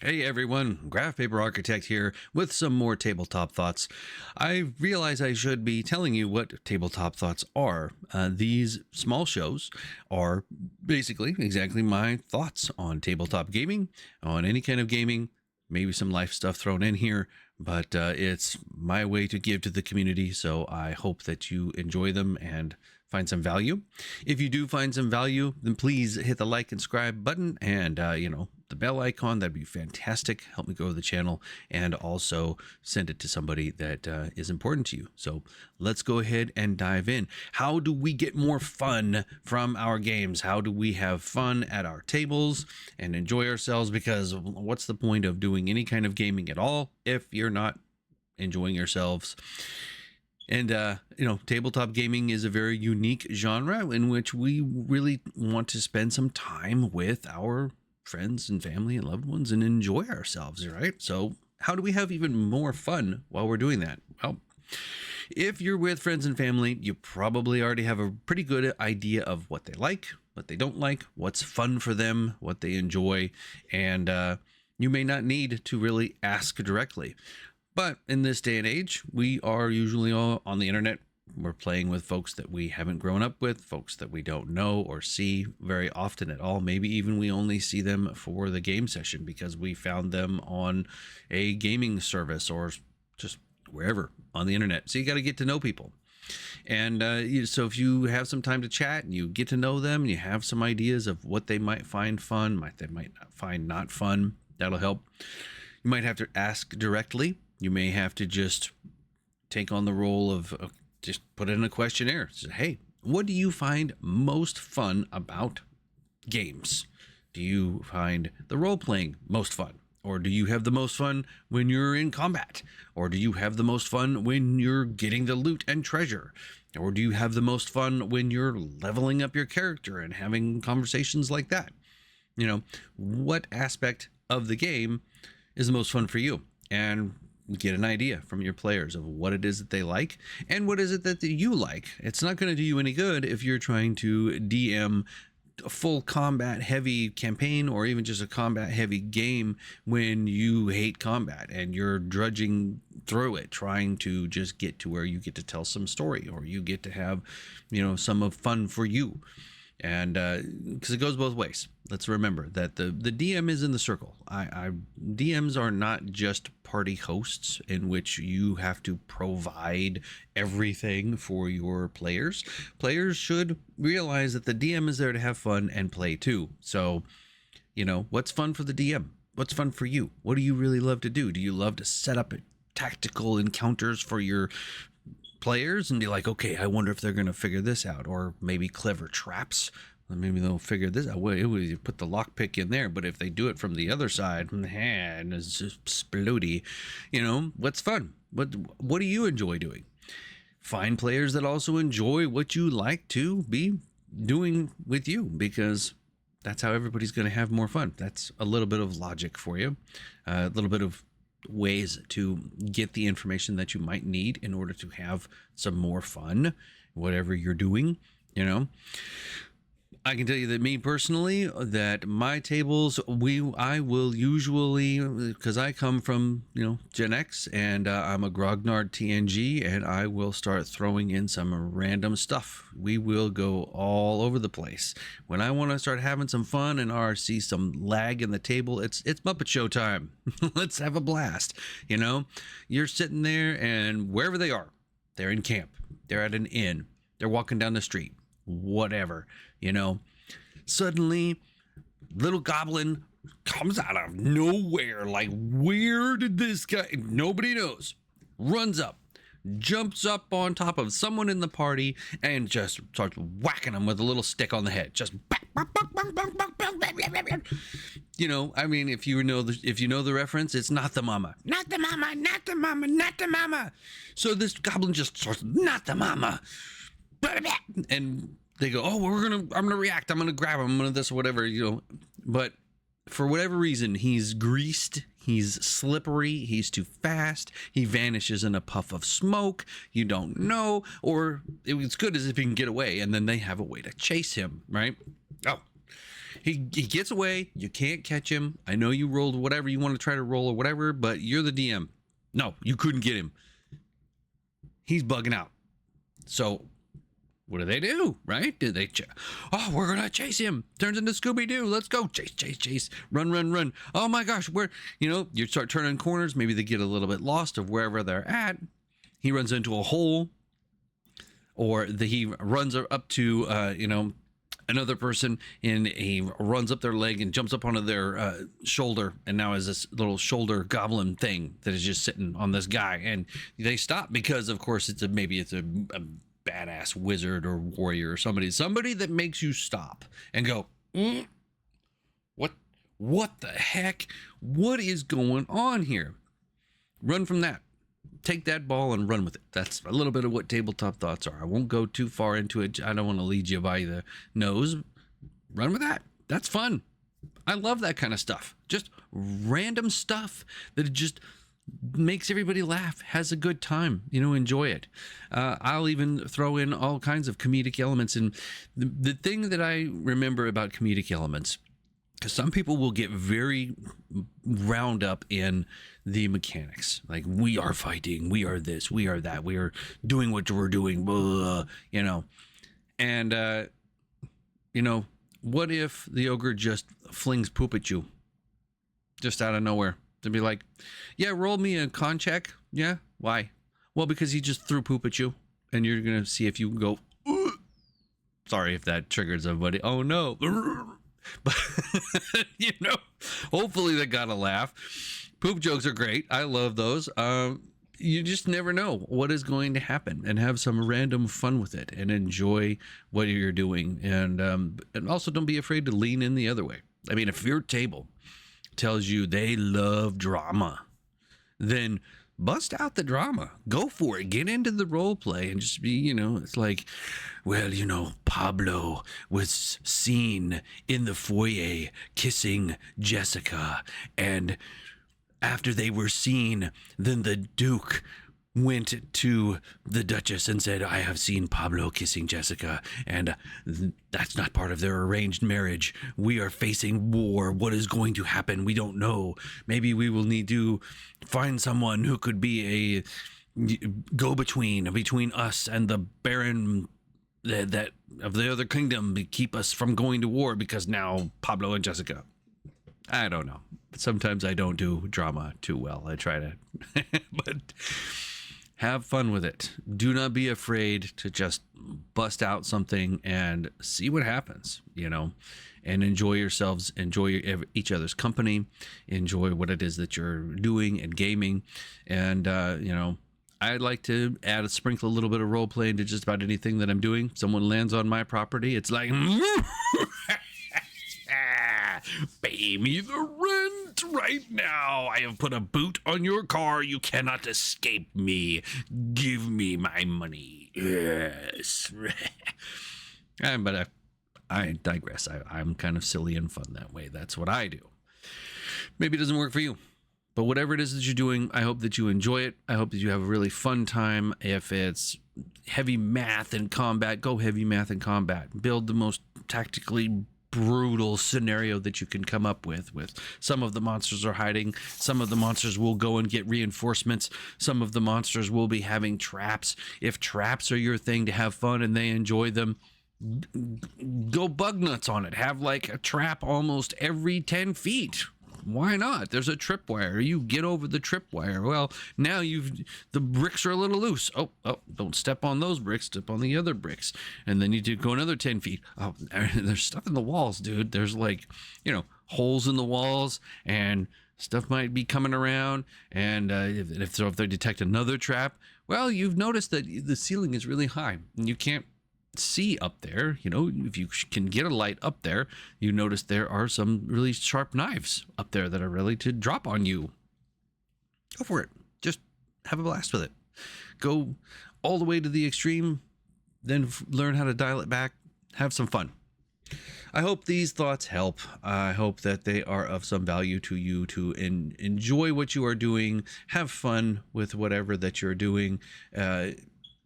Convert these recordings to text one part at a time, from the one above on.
Hey everyone, Graph Paper Architect here with some more Tabletop Thoughts. I realize I should be telling you what Tabletop Thoughts are. These small shows are basically exactly my thoughts on tabletop gaming, on any kind of gaming, maybe some life stuff thrown in here, but it's my way to give to the community, so I hope that you enjoy them and find some value. If you do find some value, then please hit the like and subscribe button and, the bell icon. That'd be fantastic. Help me grow the channel and also send it to somebody that is important to you. So let's go ahead and dive in. How do we get more fun from our games? How do we have fun at our tables and enjoy ourselves? Because what's the point of doing any kind of gaming at all if you're not enjoying yourselves? And, tabletop gaming is a very unique genre in which we really want to spend some time with our friends and family and loved ones and enjoy ourselves, right? So how do we have even more fun while we're doing that? Well, if you're with friends and family, you probably already have a pretty good idea of what they like, what they don't like, what's fun for them, what they enjoy, and you may not need to really ask directly. But in this day and age, we are usually all on the internet. We're playing with folks that we haven't grown up with, folks that we don't know or see very often at all. Maybe even we only see them for the game session because we found them on a gaming service or just wherever on the internet. So you got to get to know people. And so if you have some time to chat and you get to know them and you have some ideas of what they might find fun, they might not find not fun, that'll help. You might have to ask directly. You may have to just take on the role of just put in a questionnaire. Say, hey, what do you find most fun about games? Do you find the role-playing most fun? Or do you have the most fun when you're in combat? Or do you have the most fun when you're getting the loot and treasure? Or do you have the most fun when you're leveling up your character and having conversations like that? What aspect of the game is the most fun for you? And get an idea from your players of what it is that they like and what is it that you like. It's not going to do you any good if you're trying to DM a full combat heavy campaign or even just a combat heavy game when you hate combat and you're drudging through it trying to just get to where you get to tell some story or you get to have some of fun for you. And because it goes both ways. Let's remember that the DM is in the circle. DMs are not just party hosts in which you have to provide everything for your players. Players should realize that the DM is there to have fun and play too. So, what's fun for the DM? What's fun for you? What do you really love to do? Do you love to set up tactical encounters for your players and be like, okay, I wonder if they're going to figure this out, or maybe clever traps? Maybe they'll figure this out. Well, you put the lockpick in there, but if they do it from the other side, and it's just splody. What's fun? What do you enjoy doing? Find players that also enjoy what you like to be doing with you, because that's how everybody's going to have more fun. That's a little bit of logic for you, a little bit of ways to get the information that you might need in order to have some more fun, whatever you're doing. I can tell you that me personally, that my tables, I will usually, because I come from, Gen X and I'm a grognard TNG, and I will start throwing in some random stuff. We will go all over the place. When I want to start having some fun and see some lag in the table, it's Muppet Show time. Let's have a blast. You're sitting there and wherever they are, they're in camp, they're at an inn, they're walking down the street, whatever. Suddenly little goblin comes out of nowhere, like, where did this guy, nobody knows, runs up, jumps up on top of someone in the party and just starts whacking them with a little stick on the head. Just if you know the reference, it's not the mama, not the mama, not the mama, not the mama. So this goblin just starts, not the mama, and they go, oh, I'm gonna react, I'm gonna grab him, I'm gonna this, whatever, but for whatever reason, he's greased, he's slippery, he's too fast, he vanishes in a puff of smoke, you don't know, or it's good as if he can get away, and then they have a way to chase him, right? Oh, He gets away. You can't catch him. I know you rolled whatever you want to try to roll or whatever, but you're the DM. No, you couldn't get him. He's bugging out. So what do? Right? Do they? We're gonna chase him. Turns into Scooby-Doo. Let's go. Chase. Run. Oh my gosh, you start turning corners. Maybe they get a little bit lost of wherever they're at. He runs into a hole, or he runs up to another person, and he runs up their leg and jumps up onto their shoulder, and now is this little shoulder goblin thing that is just sitting on this guy, and they stop because, of course, it's a badass wizard or warrior or somebody that makes you stop and go, what the heck? What is going on here? Run from that. Take that ball and run with it. That's a little bit of what tabletop thoughts are. I won't go too far into it. I don't want to lead you by the nose. Run with that. That's fun. I love that kind of stuff. Just random stuff that just makes everybody laugh, has a good time, enjoy it. I'll even throw in all kinds of comedic elements. And the thing that I remember about comedic elements, because some people will get very wound up in the mechanics, like we are fighting, we are this, we are that, we are doing what we're doing, blah, and what if the ogre just flings poop at you just out of nowhere? To be like, yeah, roll me a con check. Yeah, why? Well, because he just threw poop at you, and you're gonna see if you can go. Sorry if that triggers somebody. Oh no. But hopefully they got a laugh. Poop jokes are great. I love those. You just never know what is going to happen, and have some random fun with it and enjoy what you're doing. And also don't be afraid to lean in the other way. I mean, if your table tells you they love drama, then bust out the drama. Go for it. Get into the role play and just be, it's like, well, Pablo was seen in the foyer kissing Jessica, and after they were seen, then the Duke went to the Duchess and said, I have seen Pablo kissing Jessica, and that's not part of their arranged marriage. We are facing war. What is going to happen? We don't know. Maybe we will need to find someone who could be a go-between between us and the Baron that of the other kingdom to keep us from going to war, because now Pablo and Jessica. I don't know. Sometimes I don't do drama too well. I try to, but have fun with it. Do not be afraid to just bust out something and see what happens, and enjoy yourselves, enjoy each other's company, enjoy what it is that you're doing and gaming. And, I like to sprinkle a little bit of role play into just about anything that I'm doing. Someone lands on my property, it's like, pay me the rent right now. I have put a boot on your car. You cannot escape me. Give me my money. Yes. But I digress. I'm kind of silly and fun that way. That's what I do. Maybe it doesn't work for you. But whatever it is that you're doing, I hope that you enjoy it. I hope that you have a really fun time. If it's heavy math and combat, go heavy math and combat. Build the most tactically brutal scenario that you can come up with some of the monsters are hiding, some of the monsters will go and get reinforcements, some of the monsters will be having traps. If traps are your thing to have fun and they enjoy them, go bug nuts on it. Have like a trap almost every 10 feet. Why not? There's a tripwire. You get over the tripwire. Well, now the bricks are a little loose. Oh, don't step on those bricks. Step on the other bricks. And then you do go another 10 feet. Oh, there's stuff in the walls, dude. There's like, holes in the walls, and stuff might be coming around. And if they detect another trap, well, you've noticed that the ceiling is really high and you can't see up there. If you can get a light up there, you notice there are some really sharp knives up there that are ready to drop on you. Go for it. Just have a blast with it. Go all the way to the extreme, then learn how to dial it back. Have some fun. I hope these thoughts help. I hope that they are of some value to you to enjoy what you are doing. Have fun with whatever that you're doing.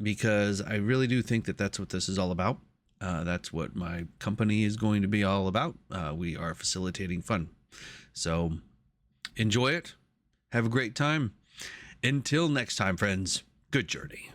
Because I really do think that that's what this is all about. That's what my company is going to be all about. We are facilitating fun. So enjoy it. Have a great time. Until next time, friends, good journey.